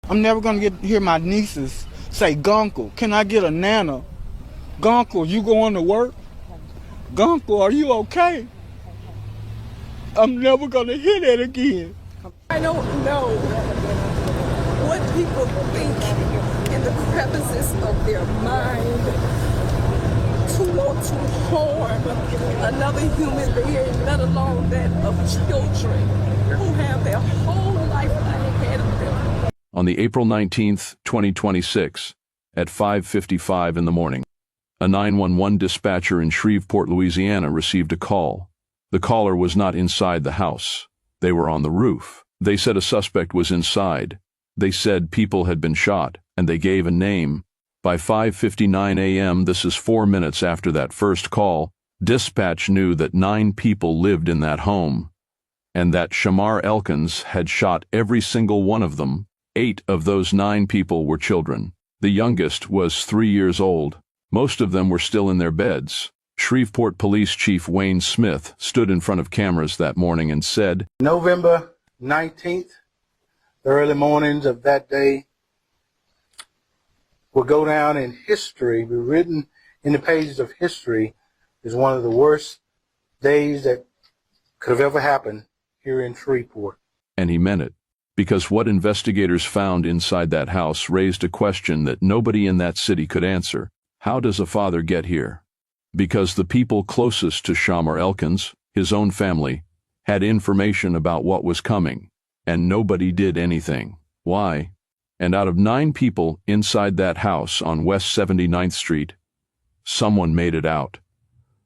I'm never gonna hear my nieces say, "Gunkle, can I get a nana? Gunkle, you going to work? Gunkle, are you okay?" I'm never gonna hear that again. I don't know what people think in the crevices of their mind to want to harm another human being, let alone that of children who have their whole life ahead of them. On the April 19th, 2026, at 5:55 in the morning, a 911 dispatcher in Shreveport, Louisiana received a call. The caller was not inside the house. They were on the roof. They said a suspect was inside. They said people had been shot, and they gave a name. By 5:59 a.m., this is 4 minutes after that first call, dispatch knew that 9 people lived in that home, and that Shamar Elkins had shot every single one of them. 8 of those 9 people were children. The youngest was 3 years old. Most of them were still in their beds. Shreveport Police Chief Wayne Smith stood in front of cameras that morning and said, November 19th, the early mornings of that day will go down in history, be written in the pages of history as one of the worst days that could have ever happened here in Shreveport. And he meant it, because what investigators found inside that house raised a question that nobody in that city could answer. How does a father get here? Because the people closest to Shamar Elkins, his own family, had information about what was coming, and nobody did anything. Why? And out of 9 people inside that house on West 79th Street, someone made it out.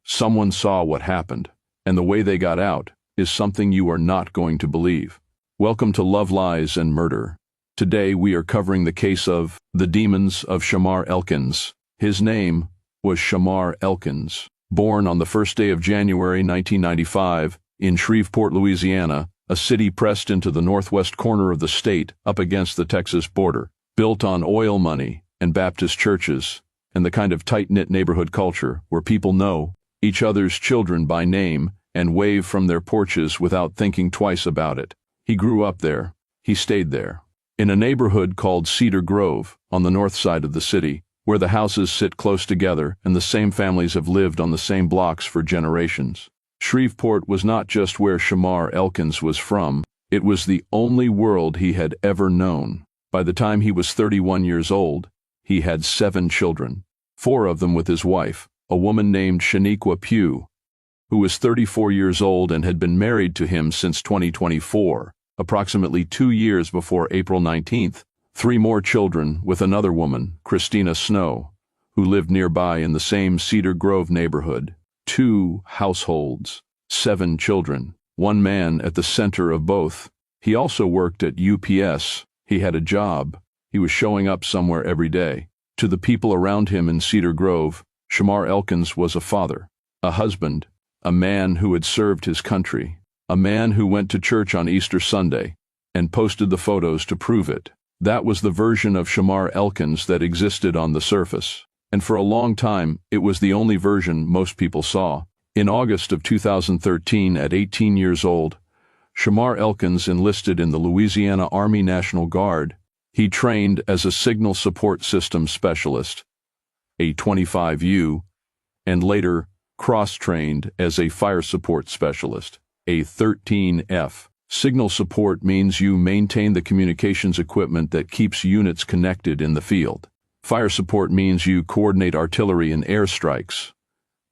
Someone saw what happened, and the way they got out is something you are not going to believe. Welcome to Love, Lies, and Murder. Today we are covering the case of the demons of Shamar Elkins. His name was Shamar Elkins. Born on the first day of January 1995 in Shreveport, Louisiana, a city pressed into the northwest corner of the state up against the Texas border, built on oil money and Baptist churches, and the kind of tight-knit neighborhood culture where people know each other's children by name and wave from their porches without thinking twice about it. He grew up there. He stayed there. In a neighborhood called Cedar Grove on the north side of the city, where the houses sit close together and the same families have lived on the same blocks for generations. Shreveport was not just where Shamar Elkins was from, it was the only world he had ever known. By the time he was 31 years old, he had 7 children, 4 of them with his wife, a woman named Shaneiqua Pugh, who was 34 years old and had been married to him since 2024, approximately 2 years before April 19th. 3 more children with another woman, Christina Snow, who lived nearby in the same Cedar Grove neighborhood. 2 households, 7 children, 1 man at the center of both. He also worked at UPS. He had a job. He was showing up somewhere every day. To the people around him in Cedar Grove, Shamar Elkins was a father, a husband, a man who had served his country, a man who went to church on Easter Sunday and posted the photos to prove it. That was the version of Shamar Elkins that existed on the surface, and for a long time it was the only version most people saw. In August of 2013, at 18 years old, Shamar Elkins enlisted in the Louisiana Army National Guard. He trained as a signal support system specialist, a 25U, and later cross-trained as a fire support specialist, a 13F. Signal support means you maintain the communications equipment that keeps units connected in the field. Fire support means you coordinate artillery and airstrikes,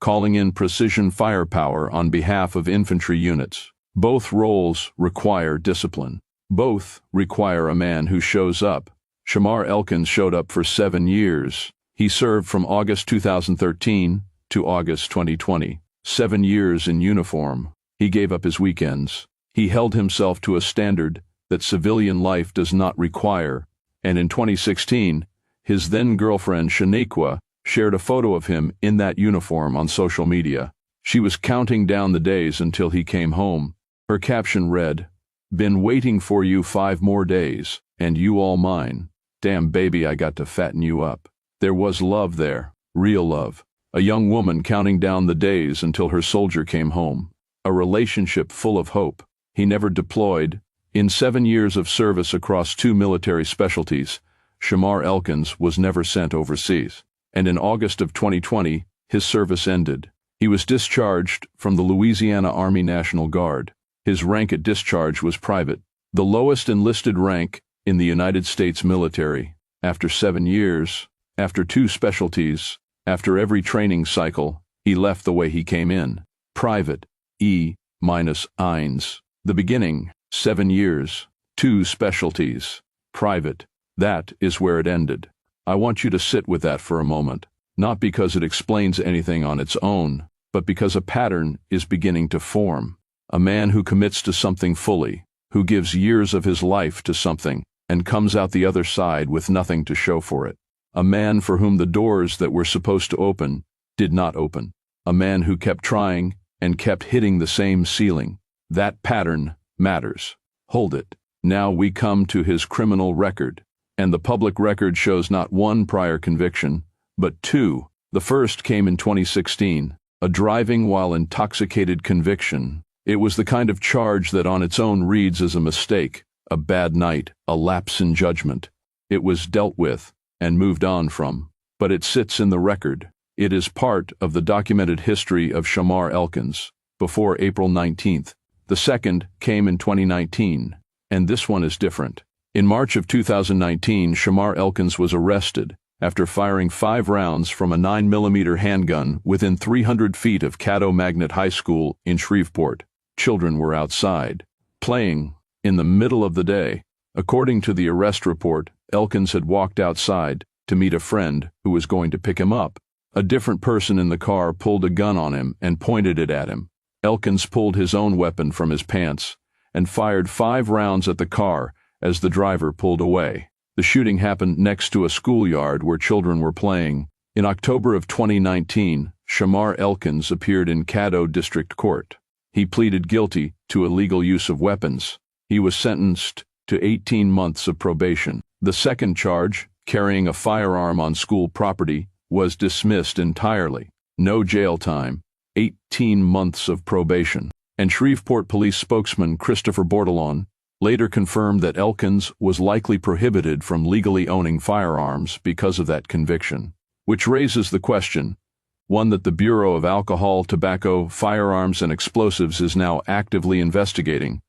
calling in precision firepower on behalf of infantry units. Both roles require discipline. Both require a man who shows up. Shamar Elkins showed up for 7 years. He served from August 2013 to August 2020. 7 years in uniform. He gave up his weekends. He held himself to a standard that civilian life does not require, and in 2016, his then-girlfriend Shaneiqua shared a photo of him in that uniform on social media. She was counting down the days until he came home. Her caption read, "Been waiting for you 5 more days, and you all mine. Damn baby, I got to fatten you up." There was love there, real love. A young woman counting down the days until her soldier came home. A relationship full of hope. He never deployed. In 7 years of service across 2 military specialties, Shamar Elkins was never sent overseas, and in August of 2020, his service ended. He was discharged from the Louisiana Army National Guard. His rank at discharge was private, the lowest enlisted rank in the United States military. After 7 years, after 2 specialties, after every training cycle, he left the way he came in. Private, E-1s. The beginning, 7 years, 2 specialties. Private, that is where it ended. I want you to sit with that for a moment, not because it explains anything on its own, but because a pattern is beginning to form. A man who commits to something fully, who gives years of his life to something, and comes out the other side with nothing to show for it. A man for whom the doors that were supposed to open did not open. A man who kept trying and kept hitting the same ceiling. That pattern matters. Hold it. Now we come to his criminal record, and the public record shows not 1 prior conviction, but 2. The first came in 2016, a driving while intoxicated conviction. It was the kind of charge that on its own reads as a mistake, a bad night, a lapse in judgment. It was dealt with and moved on from, but it sits in the record. It is part of the documented history of Shamar Elkins, before April 19th. The second came in 2019, and this one is different. In March of 2019, Shamar Elkins was arrested after firing 5 rounds from a 9mm handgun within 300 feet of Caddo Magnet High School in Shreveport. Children were outside, playing, in the middle of the day. According to the arrest report, Elkins had walked outside to meet a friend who was going to pick him up. A different person in the car pulled a gun on him and pointed it at him. Elkins pulled his own weapon from his pants and fired 5 rounds at the car as the driver pulled away. The shooting happened next to a schoolyard where children were playing. In October of 2019, Shamar Elkins appeared in Caddo District Court. He pleaded guilty to illegal use of weapons. He was sentenced to 18 months of probation. The second charge, carrying a firearm on school property, was dismissed entirely. No jail time, 18 months of probation. And Shreveport Police spokesman Christopher Bordelon later confirmed that Elkins was likely prohibited from legally owning firearms because of that conviction, which raises the question, one that the Bureau of Alcohol, Tobacco, Firearms, and Explosives is now actively investigating,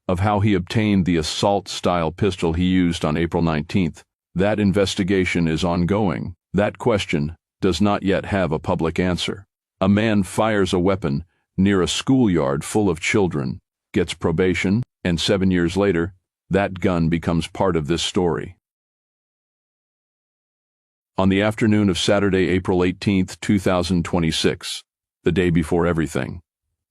of how he obtained the assault-style pistol he used on April 19th. That investigation is ongoing. That question does not yet have a public answer. A man fires a weapon near a schoolyard full of children, gets probation, and 7 years later, that gun becomes part of this story. On the afternoon of Saturday, April 18, 2026, the day before everything,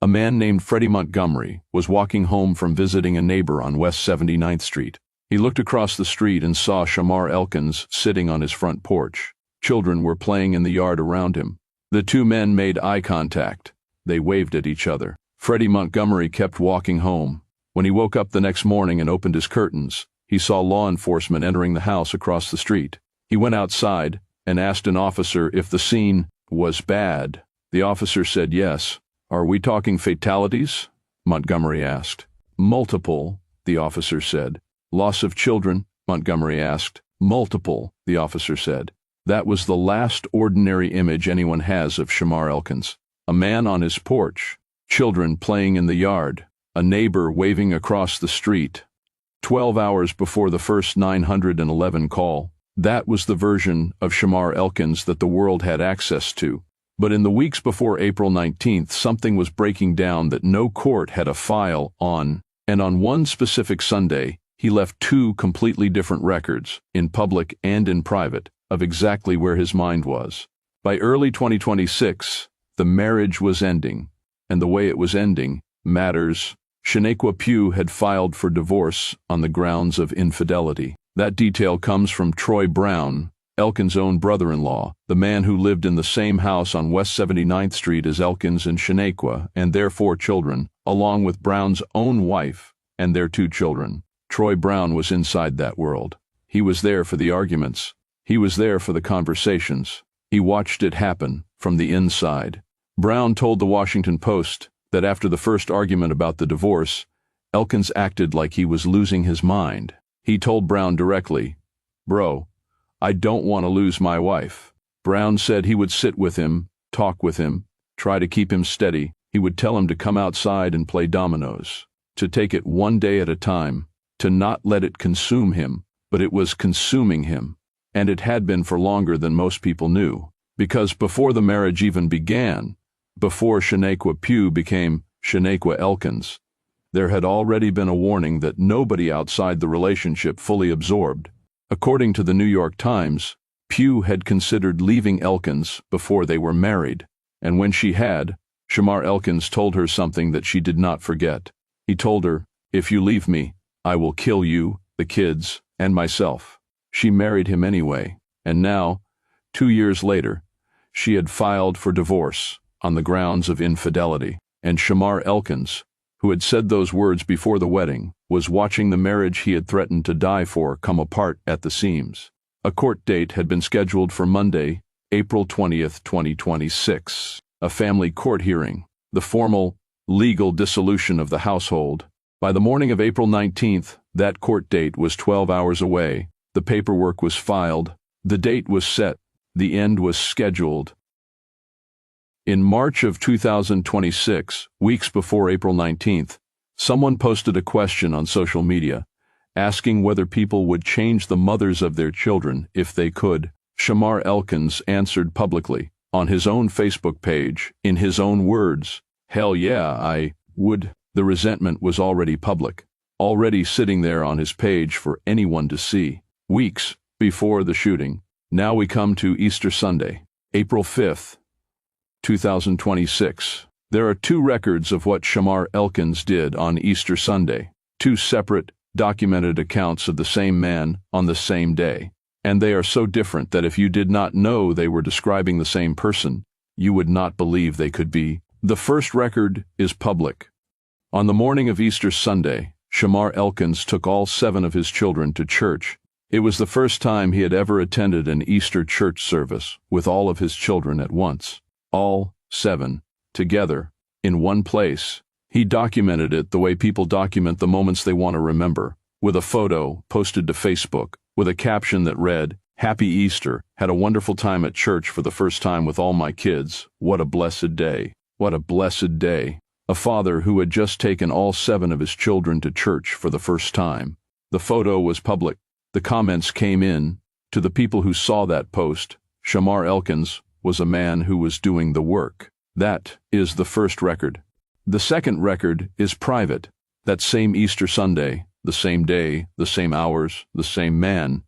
a man named Freddie Montgomery was walking home from visiting a neighbor on West 79th Street. He looked across the street and saw Shamar Elkins sitting on his front porch. Children were playing in the yard around him. The 2 men made eye contact. They waved at each other. Freddie Montgomery kept walking home. When he woke up the next morning and opened his curtains, he saw law enforcement entering the house across the street. He went outside and asked an officer if the scene was bad. The officer said yes. "Are we talking fatalities?" Montgomery asked. "Multiple," the officer said. "Loss of children?" Montgomery asked. "Multiple," the officer said. That was the last ordinary image anyone has of Shamar Elkins. A man on his porch, children playing in the yard, a neighbor waving across the street. 12 hours before the first 911 call. That was the version of Shamar Elkins that the world had access to. But in the weeks before April 19th, something was breaking down that no court had a file on, and on one specific Sunday, he left 2 completely different records, in public and in private, of exactly where his mind was. By early 2026, the marriage was ending, and the way it was ending matters. Shaneiqua Pugh had filed for divorce on the grounds of infidelity. That detail comes from Troy Brown, Elkins' own brother-in-law, the man who lived in the same house on West 79th Street as Elkins and Shaneiqua and their 4 children, along with Brown's own wife and their 2 children. Troy Brown was inside that world. He was there for the arguments. He was there for the conversations. He watched it happen from the inside. Brown told the Washington Post that after the first argument about the divorce, Elkins acted like he was losing his mind. He told Brown directly, "Bro, I don't want to lose my wife." Brown said he would sit with him, talk with him, try to keep him steady. He would tell him to come outside and play dominoes, to take it one day at a time, to not let it consume him, but it was consuming him. And it had been for longer than most people knew. Because before the marriage even began, before Shaneiqua Pugh became Shaneiqua Elkins, there had already been a warning that nobody outside the relationship fully absorbed. According to the New York Times, Pugh had considered leaving Elkins before they were married, and when she had, Shamar Elkins told her something that she did not forget. He told her, "If you leave me, I will kill you, the kids, and myself." She married him anyway, and now, 2 years later, she had filed for divorce on the grounds of infidelity, and Shamar Elkins, who had said those words before the wedding, was watching the marriage he had threatened to die for come apart at the seams. A court date had been scheduled for Monday, April 20th, 2026, a family court hearing, the formal, legal dissolution of the household. By the morning of April 19th, that court date was 12 hours away. The paperwork was filed, the date was set, the end was scheduled. In March of 2026, weeks before April 19th, someone posted a question on social media, asking whether people would change the mothers of their children if they could. Shamar Elkins answered publicly, on his own Facebook page, in his own words, "Hell yeah, I would." The resentment was already public, already sitting there on his page for anyone to see. Weeks before the shooting, now we come to Easter Sunday, April 5th, 2026. There are 2 records of what Shamar Elkins did on Easter Sunday, 2 separate, documented accounts of the same man on the same day, and they are so different that if you did not know they were describing the same person, you would not believe they could be. The first record is public. On the morning of Easter Sunday, Shamar Elkins took all 7 of his children to church. It was the first time he had ever attended an Easter church service with all of his children at once. All 7, together, in one place. He documented it the way people document the moments they want to remember, with a photo posted to Facebook, with a caption that read, "Happy Easter, had a wonderful time at church for the first time with all my kids. What a blessed day. What a blessed day." A father who had just taken all 7 of his children to church for the first time. The photo was public. The comments came in. To the people who saw that post, Shamar Elkins was a man who was doing the work. That is the first record. The second record is private. That same Easter Sunday, the same day, the same hours, the same man,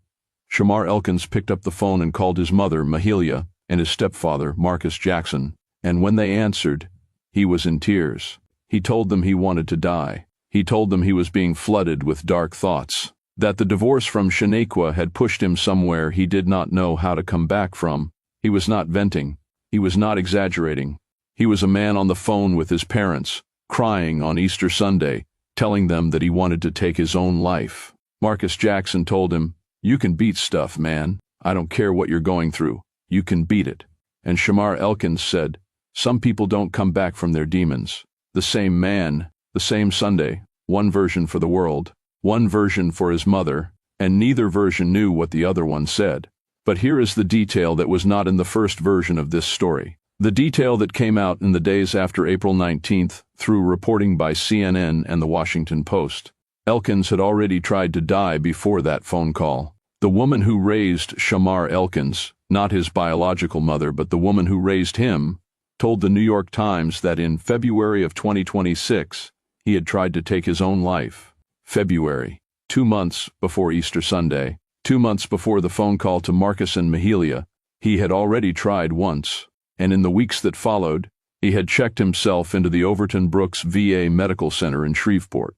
Shamar Elkins picked up the phone and called his mother, Mahalia, and his stepfather, Marcus Jackson, and when they answered, he was in tears. He told them he wanted to die. He told them he was being flooded with dark thoughts, that the divorce from Shaneiqua had pushed him somewhere he did not know how to come back from. He was not venting. He was not exaggerating. He was a man on the phone with his parents, crying on Easter Sunday, telling them that he wanted to take his own life. Marcus Jackson told him, "You can beat stuff, man. I don't care what you're going through. You can beat it." And Shamar Elkins said, "Some people don't come back from their demons." The same man, the same Sunday, one version for the world, one version for his mother, and neither version knew what the other one said. But here is the detail that was not in the first version of this story. The detail that came out in the days after April 19th through reporting by CNN and the Washington Post. Elkins had already tried to die before that phone call. The woman who raised Shamar Elkins, not his biological mother but the woman who raised him, told the New York Times that in February of 2026, he had tried to take his own life. February, 2 months before Easter Sunday, 2 months before the phone call to Marcus and Mahalia, he had already tried once, and in the weeks that followed, he had checked himself into the Overton Brooks VA Medical Center in Shreveport,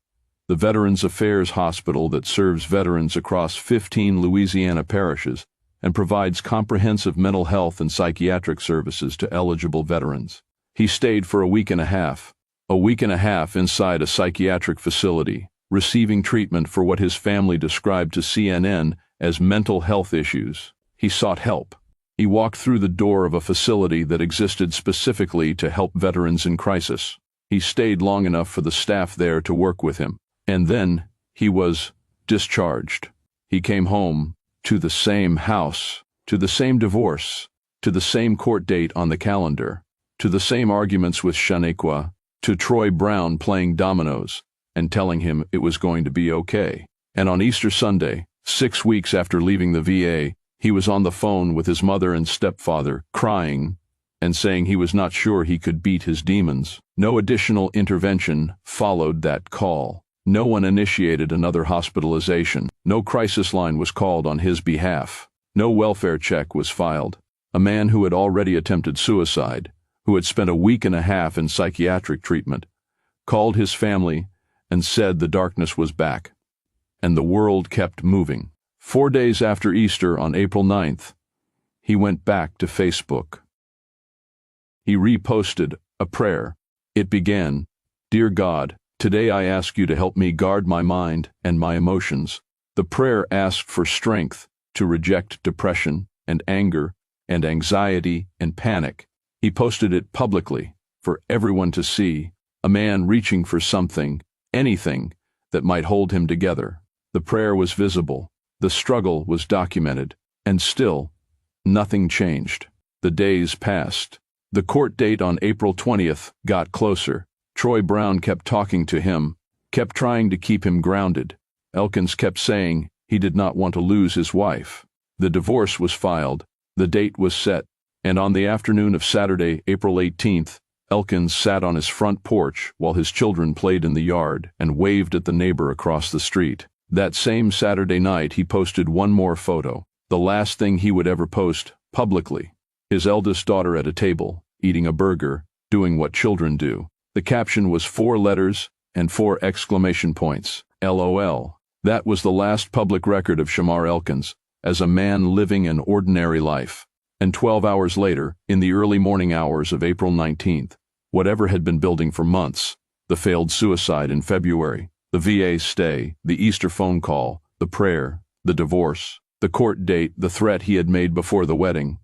the Veterans Affairs hospital that serves veterans across 15 Louisiana parishes and provides comprehensive mental health and psychiatric services to eligible veterans. He stayed for a week and a half inside a psychiatric facility, receiving treatment for what his family described to CNN as mental health issues. He sought help. He walked through the door of a facility that existed specifically to help veterans in crisis. He stayed long enough for the staff there to work with him. And then he was discharged. He came home to the same house, to the same divorce, to the same court date on the calendar, to the same arguments with Shaneiqua, to Troy Brown playing dominoes and telling him it was going to be okay. And on Easter Sunday, 6 weeks after leaving the VA, he was on the phone with his mother and stepfather, crying and saying he was not sure he could beat his demons. No additional intervention followed that call. No one initiated another hospitalization. No crisis line was called on his behalf. No welfare check was filed. A man who had already attempted suicide, who had spent a week and a half in psychiatric treatment, called his family and said the darkness was back. And the world kept moving. 4 days after Easter, on April 9th, he went back to Facebook. He reposted a prayer. It began, "Dear God, today I ask you to help me guard my mind and my emotions." The prayer asked for strength to reject depression and anger and anxiety and panic. He posted it publicly for everyone to see, a man reaching for something, anything, that might hold him together. The prayer was visible, the struggle was documented, and still, nothing changed. The days passed. The court date on April 20th got closer. Troy Brown kept talking to him, kept trying to keep him grounded. Elkins kept saying he did not want to lose his wife. The divorce was filed, the date was set, and on the afternoon of Saturday, April 18th, Elkins sat on his front porch while his children played in the yard and waved at the neighbor across the street. That same Saturday night, he posted one more photo, the last thing he would ever post publicly. His eldest daughter at a table, eating a burger, doing what children do. The caption was 4 letters and 4 exclamation points. LOL. That was the last public record of Shamar Elkins as a man living an ordinary life. And 12 hours later, in the early morning hours of April 19th, whatever had been building for months, the failed suicide in February, the VA stay, the Easter phone call, the prayer, the divorce, the court date, the threat he had made before the wedding,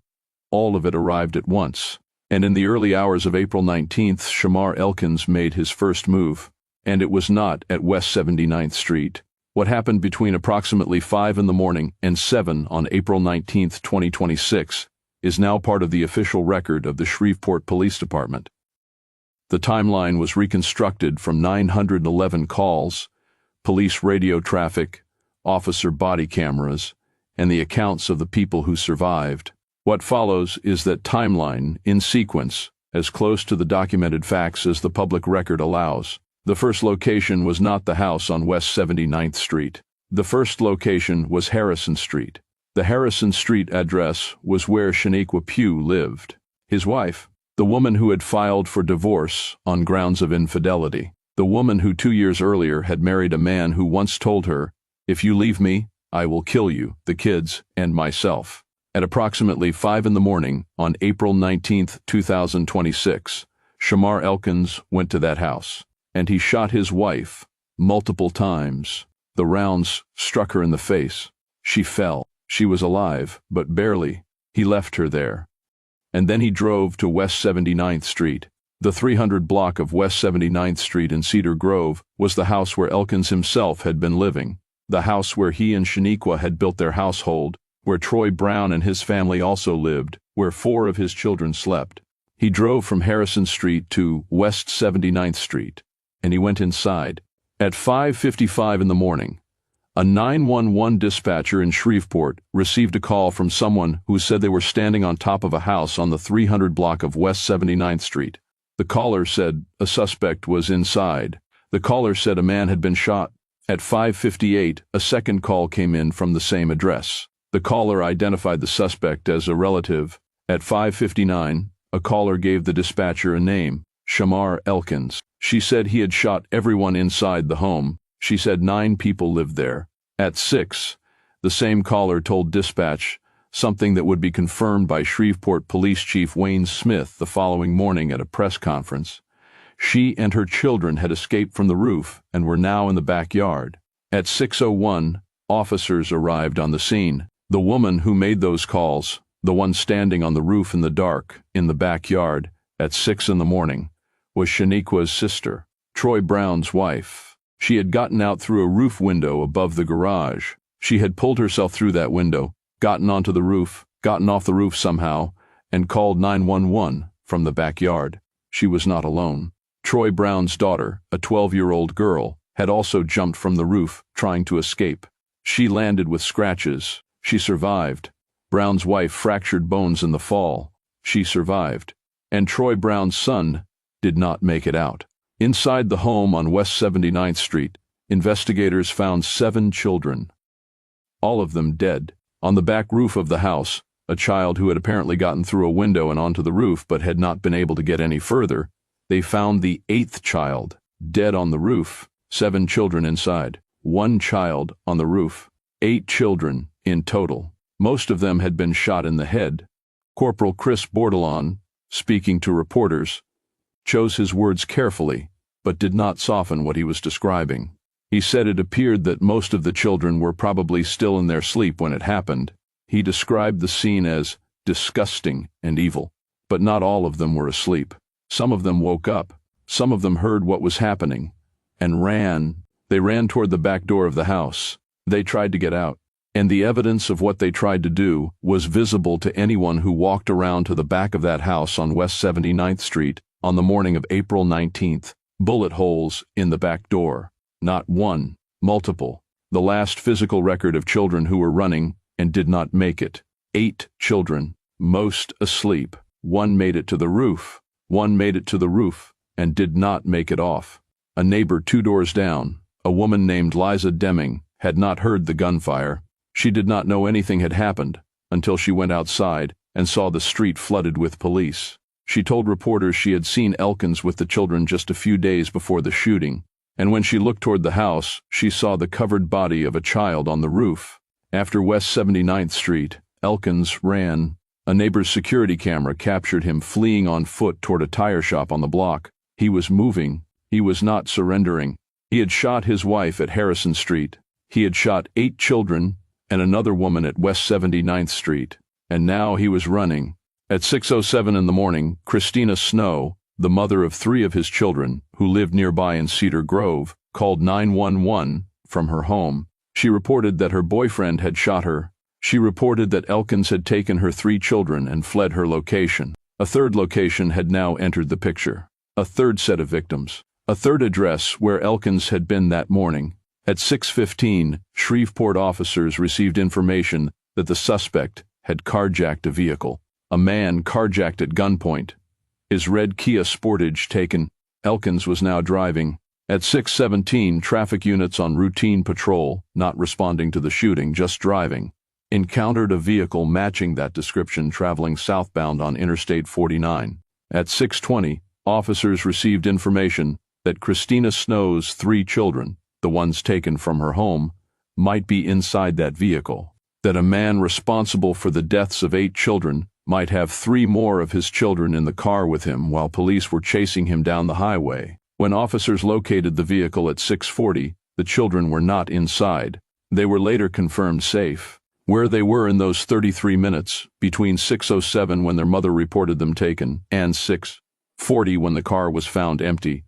all of it arrived at once. And in the early hours of April 19th, Shamar Elkins made his first move. And it was not at West 79th Street. What happened between approximately 5 in the morning and 7 on April 19th, 2026, is now part of the official record of the Shreveport Police Department. The timeline was reconstructed from 911 calls, police radio traffic, officer body cameras, and the accounts of the people who survived. What follows is that timeline, in sequence, as close to the documented facts as the public record allows. The first location was not the house on West 79th Street. The first location was Harrison Street. The Harrison Street address was where Shaneiqua Pugh lived. His wife, the woman who had filed for divorce on grounds of infidelity. The woman who 2 years earlier had married a man who once told her, "If you leave me, I will kill you, the kids, and myself." At approximately 5 in the morning on April 19th, 2026, Shamar Elkins went to that house, and he shot his wife multiple times. The rounds struck her in the face. She fell. She was alive, but barely. He left her there. And then he drove to West 79th Street. The 300 block of West 79th Street in Cedar Grove was the house where Elkins himself had been living, the house where he and Shaneiqua had built their household, where Troy Brown and his family also lived, where 4 of his children slept. He drove from Harrison Street to West 79th Street, and he went inside. At 5:55 in the morning, a 911 dispatcher in Shreveport received a call from someone who said they were standing on top of a house on the 300 block of West 79th Street. The caller said a suspect was inside. The caller said a man had been shot. At 5:58, a second call came in from the same address. The caller identified the suspect as a relative. At 5:59, a caller gave the dispatcher a name, Shamar Elkins. She said he had shot everyone inside the home. She said 9 people lived there. At 6, the same caller told dispatch something that would be confirmed by Shreveport Police Chief Wayne Smith the following morning at a press conference. She and her children had escaped from the roof and were now in the backyard. At 6:01, officers arrived on the scene. The woman who made those calls, the one standing on the roof in the dark, in the backyard, at 6 in the morning, was Shaneiqua's sister, Troy Brown's wife. She had gotten out through a roof window above the garage. She had pulled herself through that window, gotten onto the roof, gotten off the roof somehow, and called 911 from the backyard. She was not alone. Troy Brown's daughter, a 12-year-old girl, had also jumped from the roof, trying to escape. She landed with scratches. She survived. Brown's wife fractured bones in the fall. She survived. And Troy Brown's son did not make it out. Inside the home on West 79th Street, investigators found 7 children, all of them dead. On the back roof of the house, a child who had apparently gotten through a window and onto the roof but had not been able to get any further, they found the 8th child, dead on the roof. 7 children inside, 1 child on the roof, 8 children in total. Most of them had been shot in the head. Corporal Chris Bordelon, speaking to reporters, chose his words carefully, but did not soften what he was describing. He said it appeared that most of the children were probably still in their sleep when it happened. He described the scene as disgusting and evil, but not all of them were asleep. Some of them woke up. Some of them heard what was happening and ran. They ran toward the back door of the house. They tried to get out, and the evidence of what they tried to do was visible to anyone who walked around to the back of that house on West 79th Street on the morning of April 19th. Bullet holes in the back door. Not one, multiple. The last physical record of children who were running and did not make it. 8 children, most asleep. 1 made it to the roof. 1 made it to the roof and did not make it off. A neighbor 2 doors down, a woman named Liza Deming, had not heard the gunfire. She did not know anything had happened until she went outside and saw the street flooded with police. She told reporters she had seen Elkins with the children just a few days before the shooting, and when she looked toward the house, she saw the covered body of a child on the roof. After West 79th Street, Elkins ran. A neighbor's security camera captured him fleeing on foot toward a tire shop on the block. He was moving. He was not surrendering. He had shot his wife at Harrison Street. He had shot 8 children and another woman at West 79th Street. And now he was running. At 6:07 in the morning, Christina Snow, the mother of 3 of his children, who lived nearby in Cedar Grove, called 911 from her home. She reported that her boyfriend had shot her. She reported that Elkins had taken her 3 children and fled her location. A third location had now entered the picture. A third set of victims. A third address where Elkins had been that morning. At 6:15, Shreveport officers received information that the suspect had carjacked a vehicle. A man carjacked at gunpoint. His red Kia Sportage taken. Elkins was now driving. At 6:17, traffic units on routine patrol, not responding to the shooting, just driving, encountered a vehicle matching that description traveling southbound on Interstate 49. At 6:20, officers received information that Christina Snow's 3 children, the ones taken from her home, might be inside that vehicle. That a man responsible for the deaths of 8 children might have 3 more of his children in the car with him while police were chasing him down the highway. When officers located the vehicle at 6:40, the children were not inside. They were later confirmed safe. Where they were in those 33 minutes, between 6:07 when their mother reported them taken and 6:40 when the car was found empty,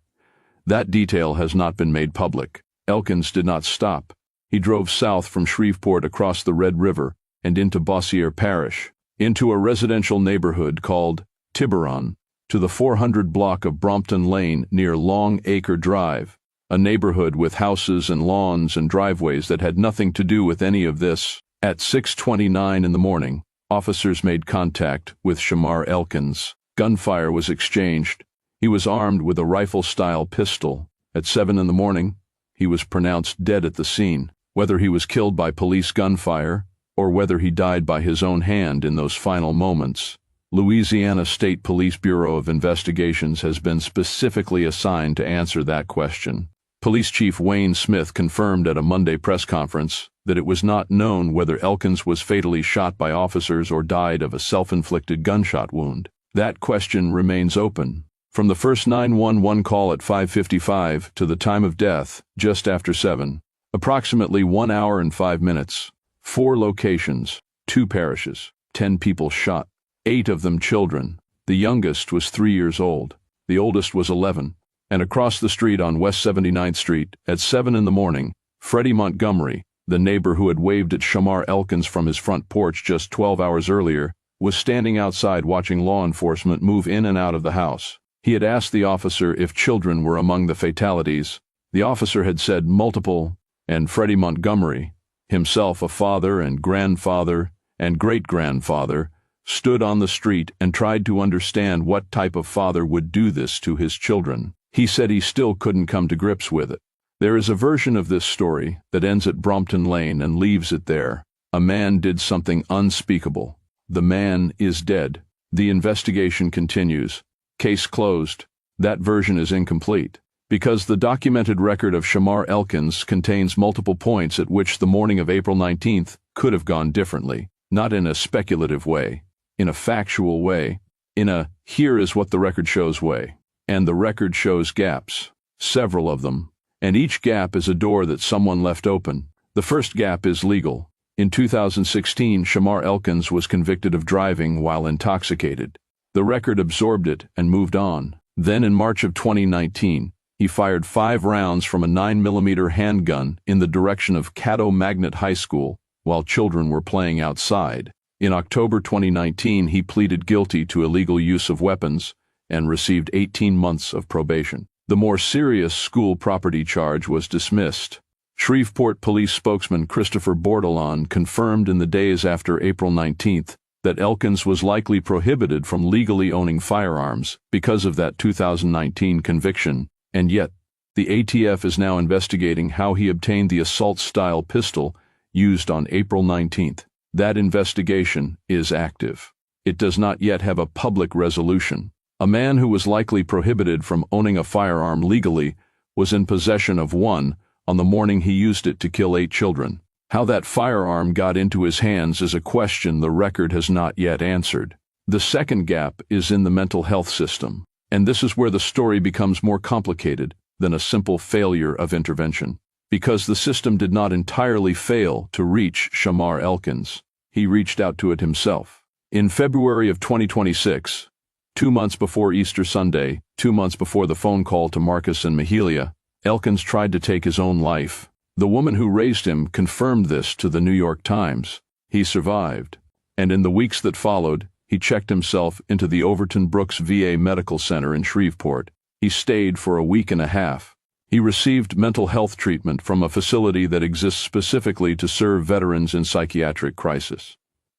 that detail has not been made public. Elkins did not stop. He drove south from Shreveport across the Red River and into Bossier Parish, into a residential neighborhood called Tiburon, to the 400 block of Brompton Lane near Long Acre Drive, a neighborhood with houses and lawns and driveways that had nothing to do with any of this. At 6:29 in the morning, officers made contact with Shamar Elkins. Gunfire was exchanged. He was armed with a rifle-style pistol. At 7 in the morning, he was pronounced dead at the scene. Whether he was killed by police gunfire or whether he died by his own hand in those final moments, Louisiana State Police Bureau of Investigations has been specifically assigned to answer that question. Police Chief Wayne Smith confirmed at a Monday press conference that it was not known whether Elkins was fatally shot by officers or died of a self-inflicted gunshot wound. That question remains open. From the first 911 call at 5:55 to the time of death, just after 7, approximately 1 hour and 5 minutes, 4 locations, 2 parishes, 10 people shot, 8 of them children. The youngest was 3 years old, the oldest was 11, And across the street on West 79th Street, at 7 in the morning, Freddie Montgomery, the neighbor who had waved at Shamar Elkins from his front porch just 12 hours earlier, was standing outside watching law enforcement move in and out of the house. He had asked the officer if children were among the fatalities. The officer had said multiple, and Freddie Montgomery, himself a father and grandfather and great-grandfather, stood on the street and tried to understand what type of father would do this to his children. He said he still couldn't come to grips with it. There is a version of this story that ends at Brompton Lane and leaves it there. A man did something unspeakable. The man is dead. The investigation continues. Case closed. That version is incomplete, because the documented record of Shamar Elkins contains multiple points at which the morning of April 19th could have gone differently, not in a speculative way, in a factual way, in a here is what the record shows way. And the record shows gaps, several of them, and each gap is a door that someone left open. The first gap is legal. In 2016, Shamar Elkins was convicted of driving while intoxicated. The record absorbed it and moved on. Then in March of 2019, he fired 5 rounds from a 9mm handgun in the direction of Caddo Magnet High School while children were playing outside. In October 2019, he pleaded guilty to illegal use of weapons and received 18 months of probation. The more serious school property charge was dismissed. Shreveport police spokesman Christopher Bordelon confirmed in the days after April 19th that Elkins was likely prohibited from legally owning firearms because of that 2019 conviction, and yet the ATF is now investigating how he obtained the assault-style pistol used on April 19th. That investigation is active. It does not yet have a public resolution. A man who was likely prohibited from owning a firearm legally was in possession of one on the morning he used it to kill 8 children. How that firearm got into his hands is a question the record has not yet answered. The second gap is in the mental health system, and this is where the story becomes more complicated than a simple failure of intervention. Because the system did not entirely fail to reach Shamar Elkins, he reached out to it himself. In February of 2026, 2 months before Easter Sunday, 2 months before the phone call to Marcus and Mahalia, Elkins tried to take his own life. The woman who raised him confirmed this to the New York Times. He survived, and in the weeks that followed, he checked himself into the Overton Brooks VA Medical Center in Shreveport. He stayed for a week and a half. He received mental health treatment from a facility that exists specifically to serve veterans in psychiatric crisis,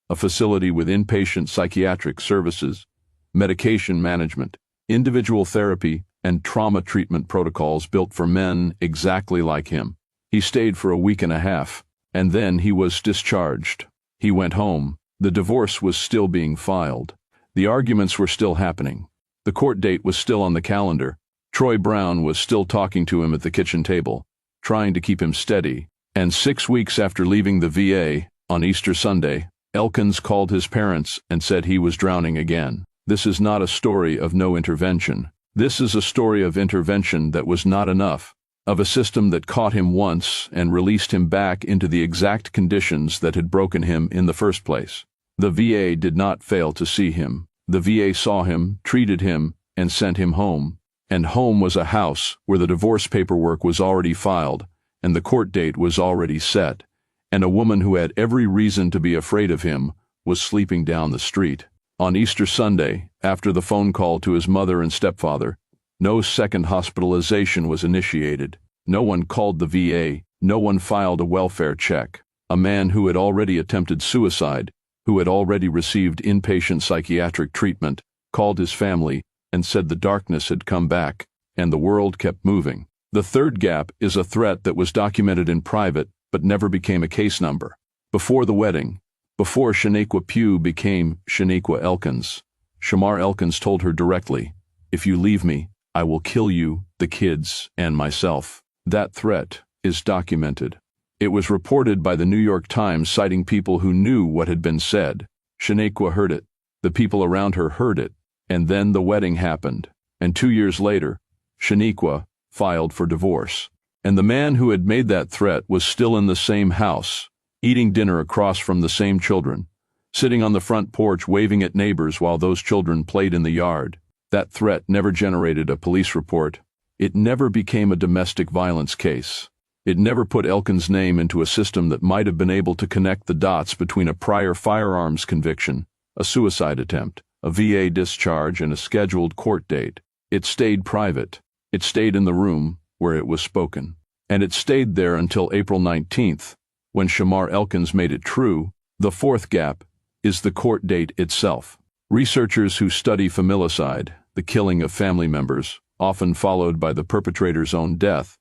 a facility with inpatient psychiatric services, medication management, individual therapy, and trauma treatment protocols built for men exactly like him. He stayed for a week and a half, and then he was discharged. He went home. The divorce was still being filed. The arguments were still happening. The court date was still on the calendar. Troy Brown was still talking to him at the kitchen table, trying to keep him steady. And 6 weeks after leaving the VA, on Easter Sunday, Elkins called his parents and said he was drowning again. This is not a story of no intervention. This is a story of intervention that was not enough, of a system that caught him once and released him back into the exact conditions that had broken him in the first place. The VA did not fail to see him. The VA saw him, treated him, and sent him home. And home was a house where the divorce paperwork was already filed, and the court date was already set, and a woman who had every reason to be afraid of him was sleeping down the street. On Easter Sunday, after the phone call to his mother and stepfather, no second hospitalization was initiated. No one called the VA. No one filed a welfare check. A man who had already attempted suicide, who had already received inpatient psychiatric treatment, called his family and said the darkness had come back, and the world kept moving. The third gap is a threat that was documented in private but never became a case number. Before the wedding, before Shaneiqua Pugh became Shaneiqua Elkins, Shamar Elkins told her directly, "If you leave me, I will kill you, the kids, and myself." That threat is documented. It was reported by the New York Times, citing people who knew what had been said. Shaneiqua heard it. The people around her heard it. And then the wedding happened. And 2 years later, Shaneiqua filed for divorce. And the man who had made that threat was still in the same house, eating dinner across from the same children, sitting on the front porch waving at neighbors while those children played in the yard. That threat never generated a police report. It never became a domestic violence case. It never put Elkins' name into a system that might have been able to connect the dots between a prior firearms conviction, a suicide attempt, a VA discharge, and a scheduled court date. It stayed private. It stayed in the room where it was spoken. And it stayed there until April 19th, when Shamar Elkins made it true. The fourth gap is the court date itself. Researchers who study familicide, the killing of family members, often followed by the perpetrator's own death,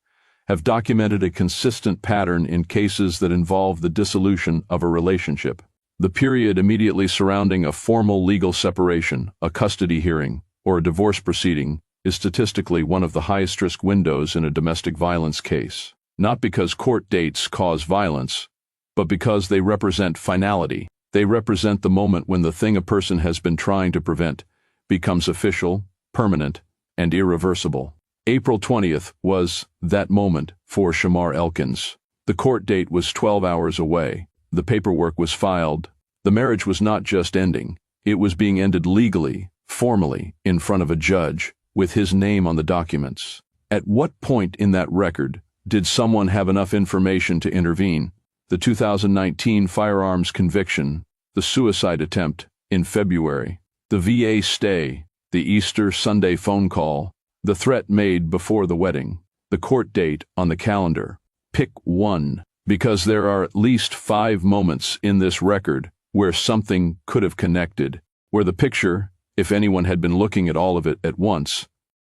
have documented a consistent pattern in cases that involve the dissolution of a relationship. The period immediately surrounding a formal legal separation, a custody hearing, or a divorce proceeding is statistically one of the highest risk windows in a domestic violence case. Not because court dates cause violence, but because they represent finality. They represent the moment when the thing a person has been trying to prevent becomes official, permanent, and irreversible. April 20th was that moment for Shamar Elkins. The court date was 12 hours away. The paperwork was filed. The marriage was not just ending. It was being ended legally, formally, in front of a judge, with his name on the documents. At what point in that record did someone have enough information to intervene? The 2019 firearms conviction, the suicide attempt in February, the VA stay, the Easter Sunday phone call, the threat made before the wedding, the court date on the calendar. Pick one, because there are at least 5 moments in this record where something could have connected, where the picture, if anyone had been looking at all of it at once,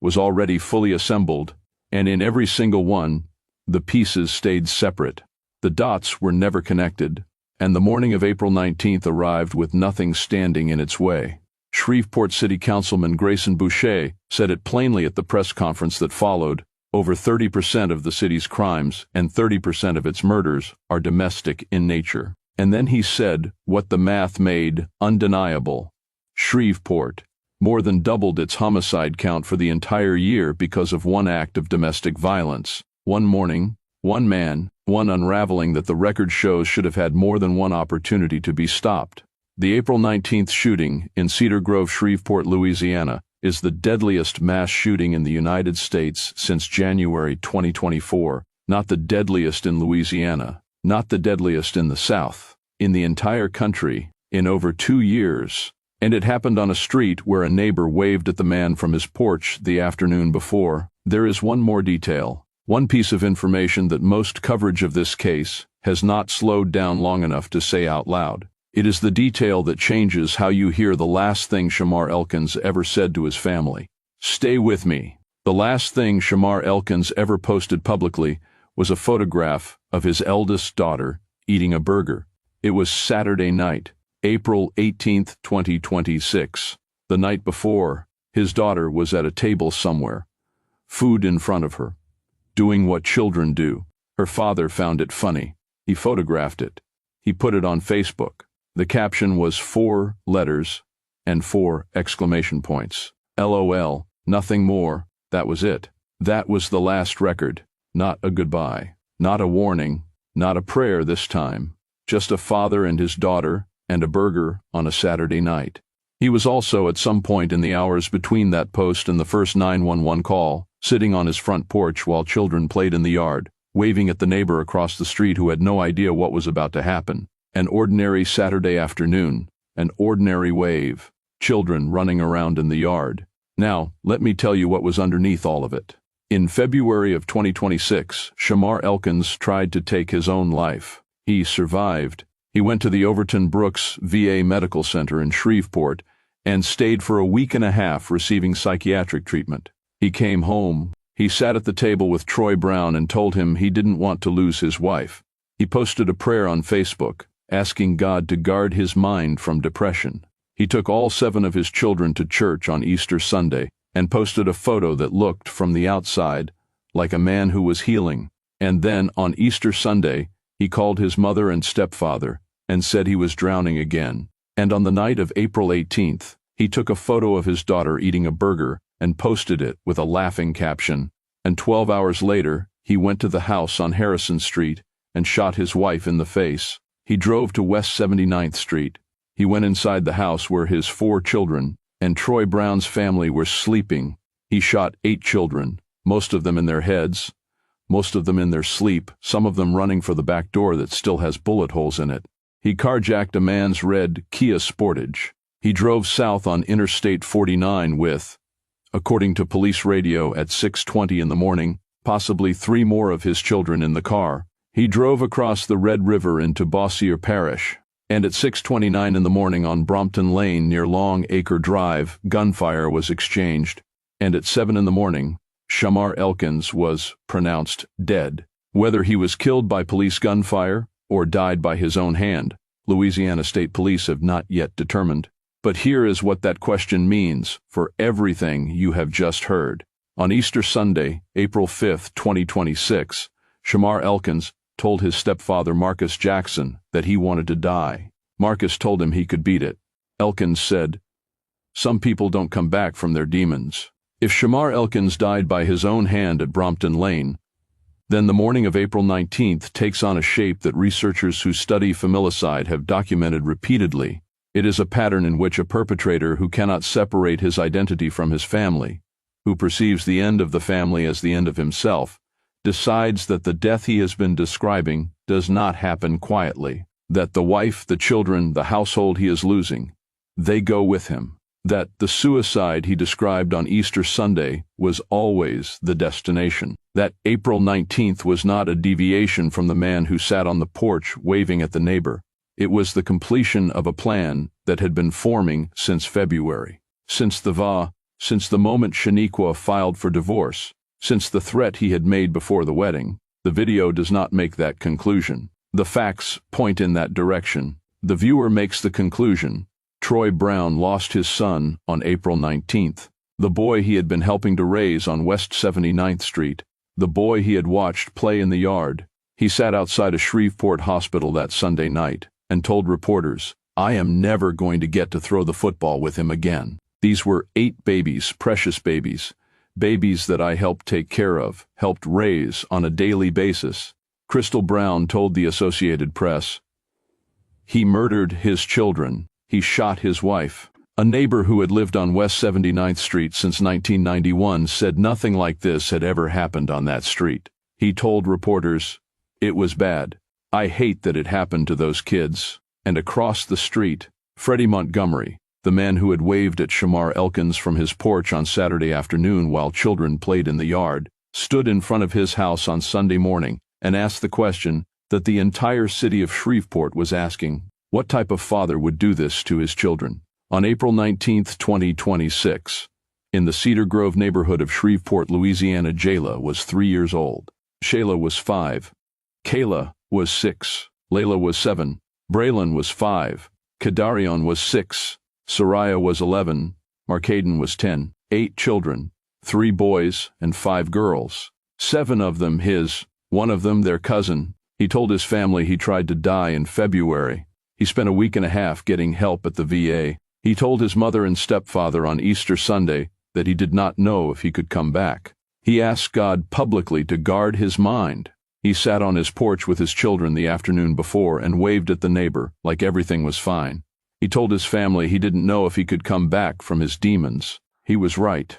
was already fully assembled, and in every single one, the pieces stayed separate. The dots were never connected, and the morning of April 19th arrived with nothing standing in its way. Shreveport City Councilman Grayson Boucher said it plainly at the press conference that followed. Over 30% of the city's crimes and 30% of its murders are domestic in nature. And then he said what the math made undeniable. Shreveport more than doubled its homicide count for the entire year because of one act of domestic violence. One morning, one man, one unraveling that the record shows should have had more than one opportunity to be stopped. The April 19th shooting in Cedar Grove, Shreveport, Louisiana, is the deadliest mass shooting in the United States since January 2024. Not the deadliest in Louisiana, not the deadliest in the South, in the entire country, in over 2 years. And it happened on a street where a neighbor waved at the man from his porch the afternoon before. There is one more detail, one piece of information that most coverage of this case has not slowed down long enough to say out loud. It is the detail that changes how you hear the last thing Shamar Elkins ever said to his family. Stay with me. The last thing Shamar Elkins ever posted publicly was a photograph of his eldest daughter eating a burger. It was Saturday night, April 18th, 2026. The night before, his daughter was at a table somewhere, food in front of her, doing what children do. Her father found it funny. He photographed it. He put it on Facebook. The caption was 4 letters and 4 exclamation points. LOL, nothing more, that was it. That was the last record. Not a goodbye, not a warning, not a prayer this time. Just a father and his daughter and a burger on a Saturday night. He was also at some point in the hours between that post and the first 911 call, sitting on his front porch while children played in the yard, waving at the neighbor across the street who had no idea what was about to happen. An ordinary Saturday afternoon, an ordinary wave, children running around in the yard. Now, let me tell you what was underneath all of it. In February of 2026, Shamar Elkins tried to take his own life. He survived. He went to the Overton Brooks VA Medical Center in Shreveport and stayed for a week and a half receiving psychiatric treatment. He came home. He sat at the table with Troy Brown and told him he didn't want to lose his wife. He posted a prayer on Facebook, asking God to guard his mind from depression. He took all 7 of his children to church on Easter Sunday and posted a photo that looked, from the outside, like a man who was healing. And then, on Easter Sunday, he called his mother and stepfather and said he was drowning again. And on the night of April 18th, he took a photo of his daughter eating a burger and posted it with a laughing caption. And 12 hours later, he went to the house on Harrison Street and shot his wife in the face. He drove to West 79th Street. He went inside the house where his 4 children and Troy Brown's family were sleeping. He shot 8 children, most of them in their heads, most of them in their sleep, some of them running for the back door that still has bullet holes in it. He carjacked a man's red Kia Sportage. He drove south on Interstate 49 with, according to police radio at 6:20 in the morning, possibly 3 more of his children in the car. He drove across the Red River into Bossier Parish, and at 6:29 in the morning on Brompton Lane near Long Acre Drive, gunfire was exchanged, and at 7 in the morning, Shamar Elkins was pronounced dead. Whether he was killed by police gunfire or died by his own hand, Louisiana State Police have not yet determined. But here is what that question means for everything you have just heard. On Easter Sunday, April 5, 2026, Shamar Elkins told his stepfather Marcus Jackson that he wanted to die. Marcus told him he could beat it. Elkins said, "Some people don't come back from their demons." If Shamar Elkins died by his own hand at Brompton Lane, then the morning of April 19th takes on a shape that researchers who study familicide have documented repeatedly. It is a pattern in which a perpetrator who cannot separate his identity from his family, who perceives the end of the family as the end of himself, decides that the death he has been describing does not happen quietly, that the wife, the children, the household he is losing, they go with him, that the suicide he described on Easter Sunday was always the destination, that April 19th was not a deviation from the man who sat on the porch waving at the neighbor. It was the completion of a plan that had been forming since February, since the moment Shaneiqua filed for divorce, since the threat he had made before the wedding. The video does not make that conclusion. The facts point in that direction. The viewer makes the conclusion. Troy Brown lost his son on April 19th, the boy he had been helping to raise on West 79th Street, the boy he had watched play in the yard. He sat outside a Shreveport hospital that Sunday night and told reporters, "I am never going to get to throw the football with him again." These were 8 babies, precious babies, babies that I helped take care of, helped raise on a daily basis. Crystal Brown told the Associated Press, "He murdered his children. He shot his wife." A neighbor who had lived on West 79th Street since 1991 said nothing like this had ever happened on that street. He told reporters, "It was bad. I hate that it happened to those kids." And across the street, Freddie Montgomery, the man who had waved at Shamar Elkins from his porch on Saturday afternoon while children played in the yard, stood in front of his house on Sunday morning and asked the question that the entire city of Shreveport was asking: what type of father would do this to his children? On April 19th, 2026, in the Cedar Grove neighborhood of Shreveport, Louisiana, Jayla was 3 years old. Shayla was 5. Kayla was 6. Layla was 7. Braylon was 5. Kadarion was 6. Soraya was 11. Marcaden was 10. 8 children, 3 boys and 5 girls. 7 of them his, 1 of them their cousin. He told his family he tried to die in February. He spent a week and a half getting help at the VA. He told his mother and stepfather on Easter Sunday that he did not know if he could come back. He asked God publicly to guard his mind. He sat on his porch with his children the afternoon before and waved at the neighbor like everything was fine. He told his family he didn't know if he could come back from his demons. He was right.